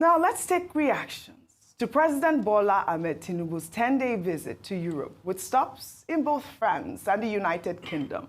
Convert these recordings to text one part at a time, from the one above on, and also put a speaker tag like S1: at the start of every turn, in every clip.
S1: Now let's take reactions to President Bola Ahmed Tinubu's 10-day visit to Europe with stops in both France and the United Kingdom.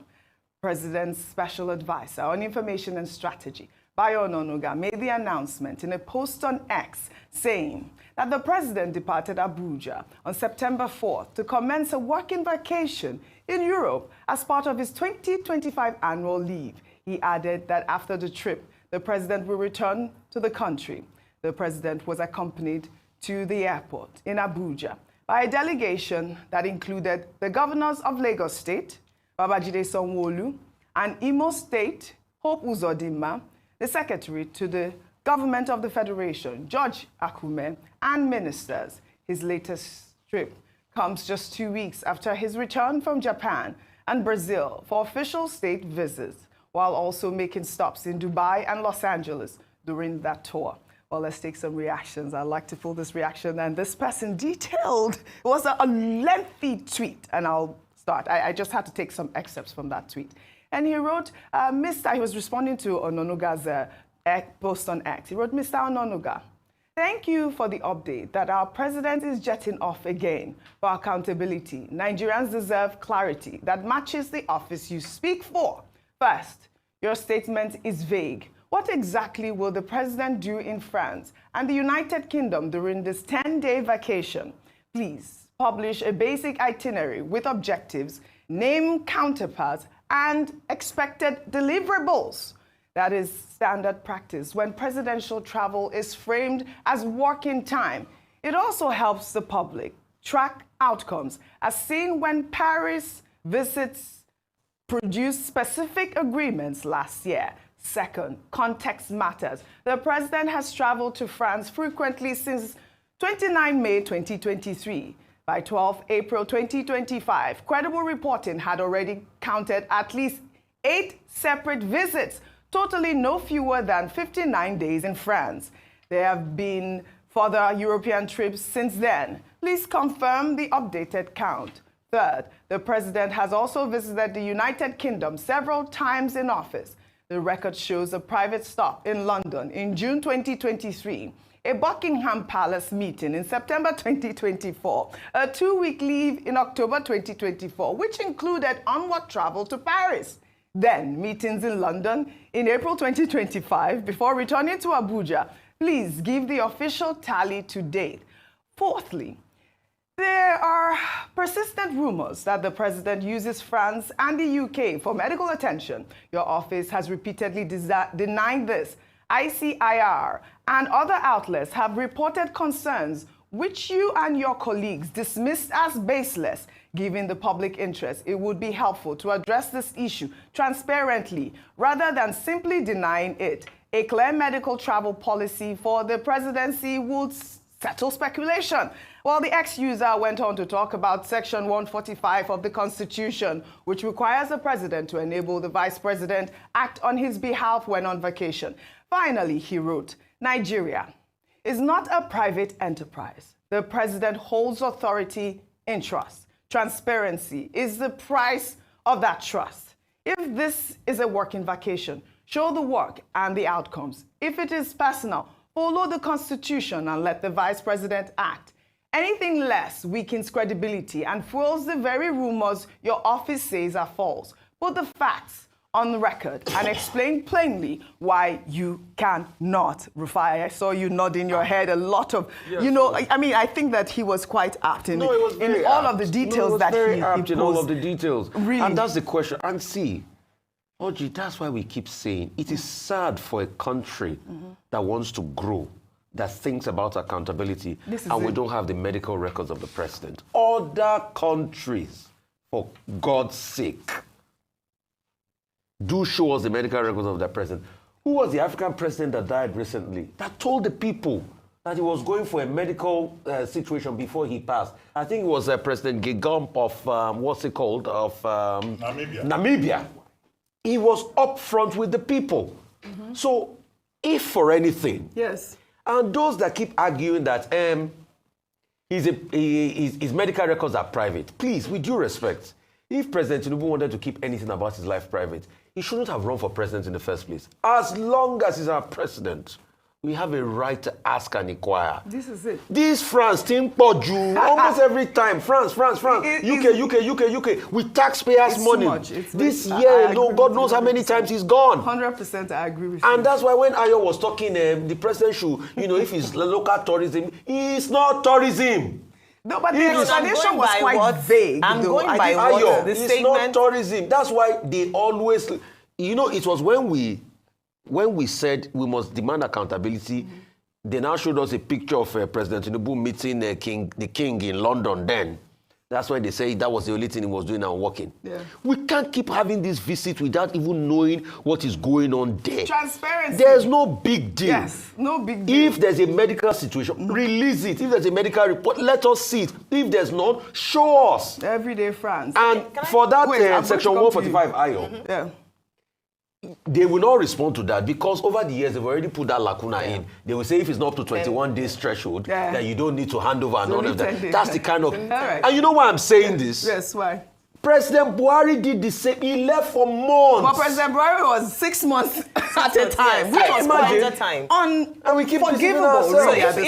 S1: President's special advisor on information and strategy, Bayo Ononuga, made the announcement in a post on X saying that the president departed Abuja on September 4th to commence a working vacation in Europe as part of his 2025 annual leave. He added that after the trip, the president will return to the country. The president was accompanied to the airport in Abuja by a delegation that included the governors of Lagos State, Babajide Sanwo-Olu, and Imo State, Hope Uzodinma, the secretary to the government of the Federation, George Akume, and ministers. His latest trip comes just 2 weeks after his return from Japan and Brazil for official state visits, while also making stops in Dubai and Los Angeles during that tour. Well, let's take some reactions. I'd like to pull this reaction, and this person detailed. It was a lengthy tweet, and I'll start. I just had to take some excerpts from that tweet. And he wrote, he was responding to Ononuga's post on X. He wrote, Mr. Ononuga, thank you for the update that our president is jetting off again for accountability. Nigerians deserve clarity that matches the office you speak for. First, your statement is vague. What exactly will the president do in France and the United Kingdom during this 10-day vacation? Please publish a basic itinerary with objectives, name counterparts, and expected deliverables. That is standard practice when presidential travel is framed as working time. It also helps the public track outcomes, as seen when Paris visits produced specific agreements last year. Second, context matters. The president has traveled to France frequently since 29 May 2023. By 12 April 2025, credible reporting had already counted at least 8 separate visits, totaling no fewer than 59 days in France. There have been further European trips since then. Please confirm the updated count. Third, the president has also visited the United Kingdom several times in office. The record shows a private stop in London in June 2023, a Buckingham Palace meeting in September 2024, a 2-week leave in October 2024, which included onward travel to Paris, then meetings in London in April 2025 before returning to Abuja. Please give the official tally to date. Fourthly, there are persistent rumors that the president uses France and the UK for medical attention. Your office has repeatedly denied this. ICIR and other outlets have reported concerns which you and your colleagues dismissed as baseless. Given the public interest, it would be helpful to address this issue transparently rather than simply denying it. A clear medical travel policy for the presidency would settle speculation. Well, the ex-user went on to talk about Section 145 of the Constitution, which requires the president to enable the vice president act on his behalf when on vacation. Finally, he wrote, Nigeria is not a private enterprise. The president holds authority in trust. Transparency is the price of that trust. If this is a working vacation, show the work and the outcomes. If it is personal, follow the Constitution and let the vice president act. Anything less weakens credibility and fuels the very rumors your office says are false. Put the facts on the record and explain plainly why you cannot. Rufai, I saw you nodding your head a lot of,
S2: yes,
S1: I mean, I think that he was quite apt in,
S2: in
S1: all of the details that he
S2: apt in all of the details.
S1: Really?
S2: And that's the question. And see, Oji, that's why we keep saying it is sad for a country that wants to grow, that thinks about accountability, and we don't have the medical records of the president. Other countries, for God's sake, do show us the medical records of their president. Who was the African president that died recently that told the people that he was going for a medical situation before he passed? I think it was President Gigomp of, what's it called, of Namibia. He was upfront with the people. So, if for anything,
S1: yes,
S2: and those that keep arguing that his medical records are private, please, with due respect, if President Tinubu wanted to keep anything about his life private, he shouldn't have run for president in the first place. As long as he's our president, we have a right to ask and inquire.
S1: This is it.
S2: This France, think you almost every time. France, UK. With taxpayers' money.
S1: Too much.
S2: This year, God knows how many times he's gone.
S1: 100% I agree with you.
S2: And that's why when Ayo was talking, the president should, if it's local tourism, it's not tourism.
S1: No, but the explanation was quite vague.
S3: I'm going by
S2: Ayo,
S3: what the
S2: it's
S3: statement.
S2: not tourism. That's why they always, it was when we said we must demand accountability, they now showed us a picture of President Tinubu meeting the king in London then. That's why they say that was the only thing he was doing and working. Yeah. We can't keep having this visit without even knowing what is going on there.
S1: Transparency.
S2: There's no big deal.
S1: Yes, no big deal.
S2: If there's a medical situation, release it. If there's a medical report, let us see it. If there's none, show us.
S1: Everyday France.
S2: And for that Section 145 Ayo,
S1: yeah.
S2: They will not respond to that because over the years they've already put that lacuna in. They will say if it's not up to 21 days threshold, then you don't need to hand over and all of that. That's the kind of...
S1: Right.
S2: And you know why I'm saying this?
S1: Yes, why?
S2: President Buhari did the same. He left for months.
S1: But President Buhari was 6 months at a time.
S3: Which was quite a time.
S2: And we keep
S1: Forgivable.
S2: so
S1: Let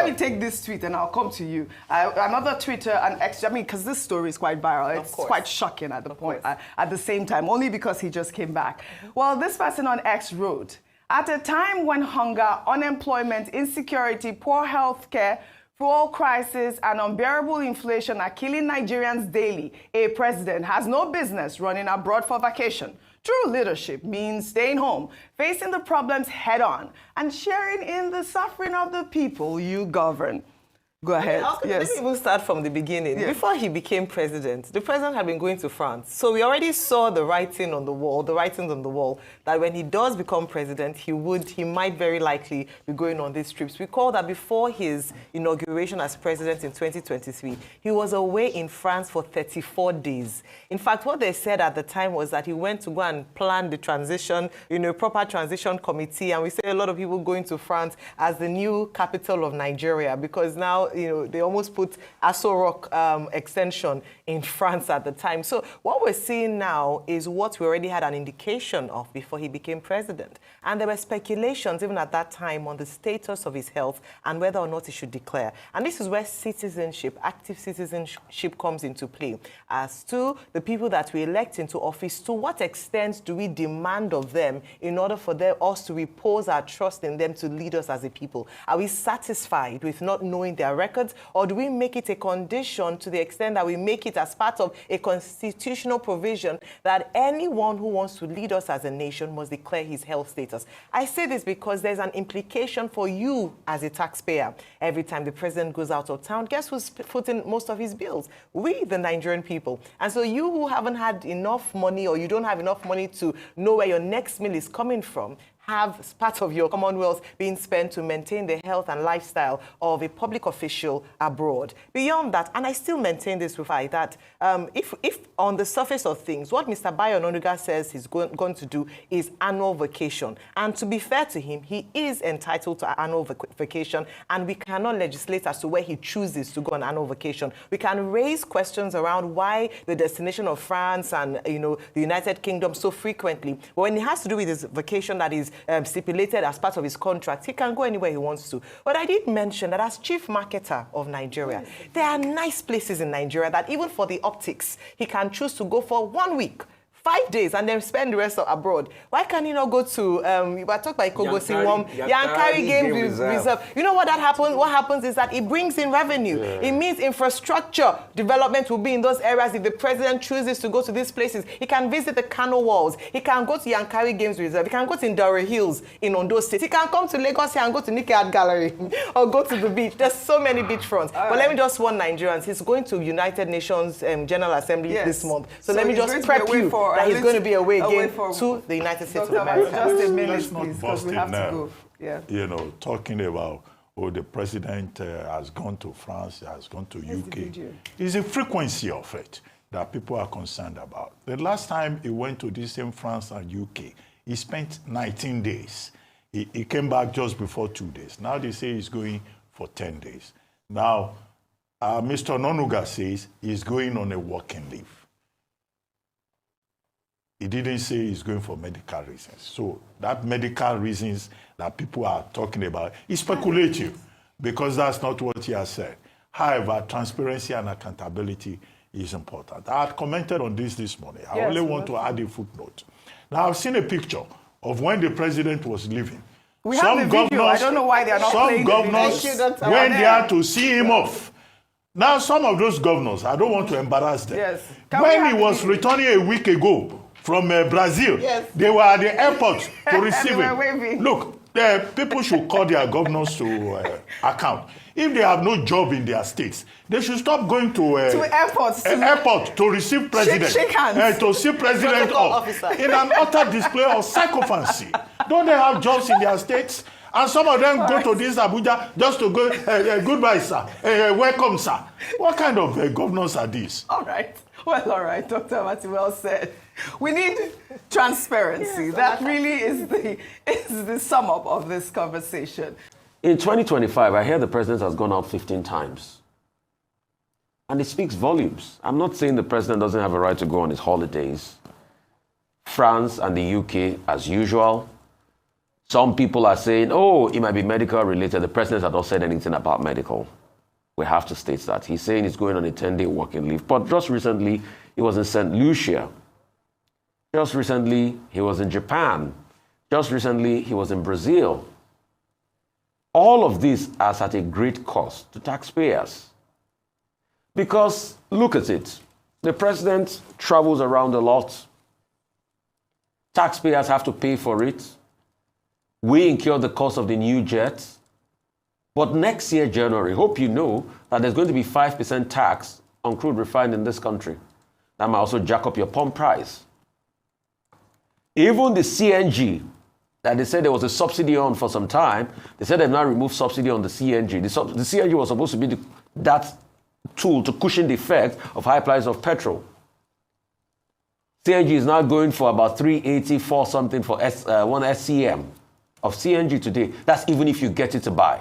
S1: me take this tweet and I'll come to you. Another Twitter and X. I mean, because this story is quite viral. It's quite shocking at the point. At the same time, only because he just came back. Well, this person on X wrote, at a time when hunger, unemployment, insecurity, poor health care, fuel crisis and unbearable inflation are killing Nigerians daily, a president has no business running abroad for vacation. True leadership means staying home, facing the problems head on, and sharing in the suffering of the people you govern. Go ahead.
S3: Let me even start from the beginning. Yeah. Before he became president, the president had been going to France. So we already saw the writings on the wall, that when he does become president, he might very likely be going on these trips. Recall that before his inauguration as president in 2023, he was away in France for 34 days. In fact, what they said at the time was that he went to go and plan the transition, proper transition committee. And we say a lot of people going to France as the new capital of Nigeria because now they almost put Aso Rock extension in France at the time. So what we're seeing now is what we already had an indication of before he became president. And there were speculations even at that time on the status of his health and whether or not he should declare. And this is where citizenship, active citizenship comes into play. As to the people that we elect into office, to what extent do we demand of them in order for us to repose our trust in them to lead us as a people? Are we satisfied with not knowing their records, or do we make it a condition to the extent that we make it as part of a constitutional provision that anyone who wants to lead us as a nation must declare his health status? I say this because there's an implication for you as a taxpayer. Every time the president goes out of town, guess who's footing most of his bills? We, the Nigerian people. And so you who haven't had enough money or you don't have enough money to know where your next meal is coming from, have part of your Commonwealth being spent to maintain the health and lifestyle of a public official abroad. Beyond that, and I still maintain this, Rufai, that if on the surface of things, what Mr. Bayo Ononuga says he's going to do is annual vacation. And to be fair to him, he is entitled to annual vacation, and we cannot legislate as to where he chooses to go on annual vacation. We can raise questions around why the destination of France and the United Kingdom so frequently. But when it has to do with his vacation that is stipulated as part of his contract, he can go anywhere he wants to. But I did mention that as chief marketer of Nigeria, there are nice places in Nigeria that even for the optics, he can choose to go for 1 week, 5 days, and then spend the rest abroad. Why can't he not go to, I talked about Yankari Game Reserve. You know what happens? What happens is that it brings in revenue. Yeah. It means infrastructure development will be in those areas. If the president chooses to go to these places, he can visit the Kano Walls. He can go to Yankari Games Reserve. He can go to Indore Hills in Ondo State. He can come to Lagos here and go to Nike Art Gallery or go to the beach. There's so many beach fronts. But let me just warn Nigerians. He's going to United Nations General Assembly this month. So let me just prep you that he's going to be away again to the United States of America.
S1: Just a minute, please, because we have to go. Yeah.
S4: Talking about, the president has gone to France, has gone to UK. It's a frequency of it that people are concerned about. The last time he went to the same France and UK, he spent 19 days. He came back just before 2 days. Now they say he's going for 10 days. Now, Mr. Ononuga says he's going on a working leave. He didn't say he's going for medical reasons. So that medical reasons that people are talking about is speculative because that's not what he has said. However, transparency and accountability is important. I had commented on this morning. I only want to add a footnote. Now, I've seen a picture of when the president was leaving.
S1: We have the video. I don't know why they are not playing the video.
S4: Some governors went there to see him off. Now, some of those governors, I don't want to embarrass them.
S1: Yes.
S4: When he was returning a week ago from Brazil, they were at the airport to receive him. Look, people should call their governors to account. If they have no job in their states, they should stop going to
S1: airports
S4: airport to receive president,
S1: shake hands.
S4: To see president off in an utter display of sycophancy. Don't they have jobs in their states? And some of them go to this Abuja just to go, goodbye, sir, welcome, sir. What kind of governors are these?
S1: All right. Well, all right, Dr. Abati, well said. We need transparency. Yes, that really is the sum up of this conversation.
S2: In 2025, I hear the president has gone out 15 times. And it speaks volumes. I'm not saying the president doesn't have a right to go on his holidays. France and the UK, as usual. Some people are saying, oh, it might be medical related. The president has not said anything about medical. We have to state that. He's saying he's going on a 10-day working leave. But just recently, he was in St. Lucia. Just recently, he was in Japan. Just recently, he was in Brazil. All of this is at a great cost to taxpayers. Because, look at it, the president travels around a lot. Taxpayers have to pay for it. We incur the cost of the new jets. But next year, January, hope you know that there's going to be 5% tax on crude refined in this country. That might also jack up your pump price. Even the CNG that they said there was a subsidy on for some time, they said they've now removed subsidy on the CNG. The CNG was supposed to be that tool to cushion the effect of high price of petrol. CNG is now going for about 384 something for one SCM of CNG today. That's even if you get it to buy.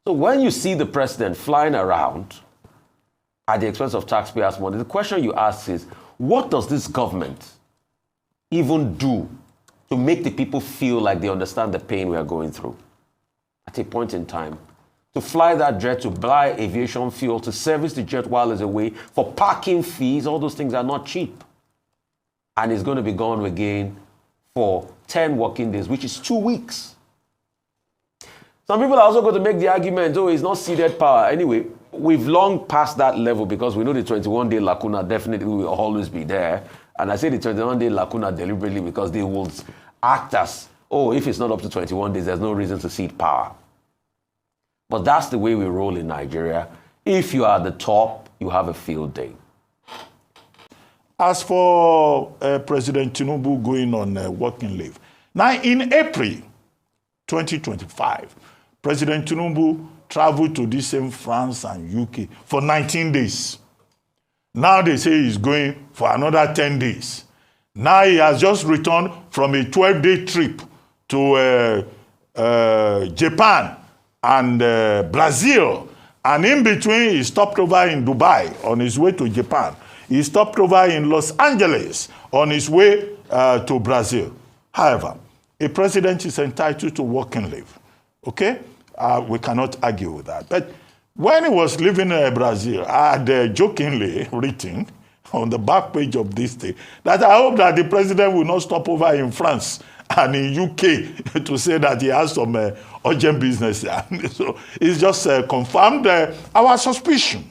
S2: So when you see the president flying around at the expense of taxpayers' money, the question you ask is, what does this government even do to make the people feel like they understand the pain we are going through at a point in time? To fly that jet, to buy aviation fuel, to service the jet while it's away, for parking fees, all those things are not cheap. And it's going to be gone again for 10 working days, which is 2 weeks. Some people are also going to make the argument, oh, it's not ceded power. Anyway, we've long passed that level because we know the 21-day lacuna definitely will always be there. And I say the 21-day lacuna deliberately because they will act as, oh, if it's not up to 21 days, there's no reason to cede power. But that's the way we roll in Nigeria. If you are at the top, you have a field day.
S4: As for President Tinubu going on working leave, now in April 2025, President Tinubu traveled to the same France and UK for 19 days. Now they say he's going for another 10 days. Now he has just returned from a 12-day trip to Japan and Brazil. And in between, he stopped over in Dubai on his way to Japan. He stopped over in Los Angeles on his way to Brazil. However, a president is entitled to working leave. Okay? We cannot argue with that. But when he was leaving Brazil, I had jokingly written on the back page of this thing that I hope that the president will not stop over in France and in UK to say that he has some urgent business. So it's just confirmed our suspicion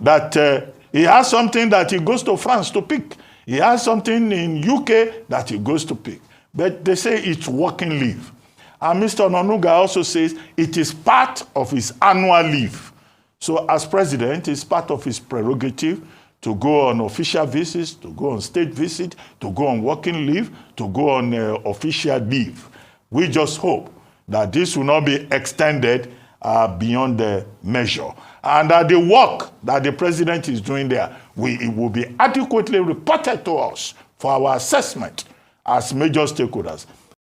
S4: that he has something that he goes to France to pick. He has something in UK that he goes to pick. But they say it's working leave. And Mr. Onanuga also says it is part of his annual leave. So as president, it's part of his prerogative to go on official visits, to go on state visit, to go on working leave, to go on official leave. We just hope that this will not be extended beyond the measure. And that the work that the president is doing there, it will be adequately reported to us for our assessment as major stakeholders.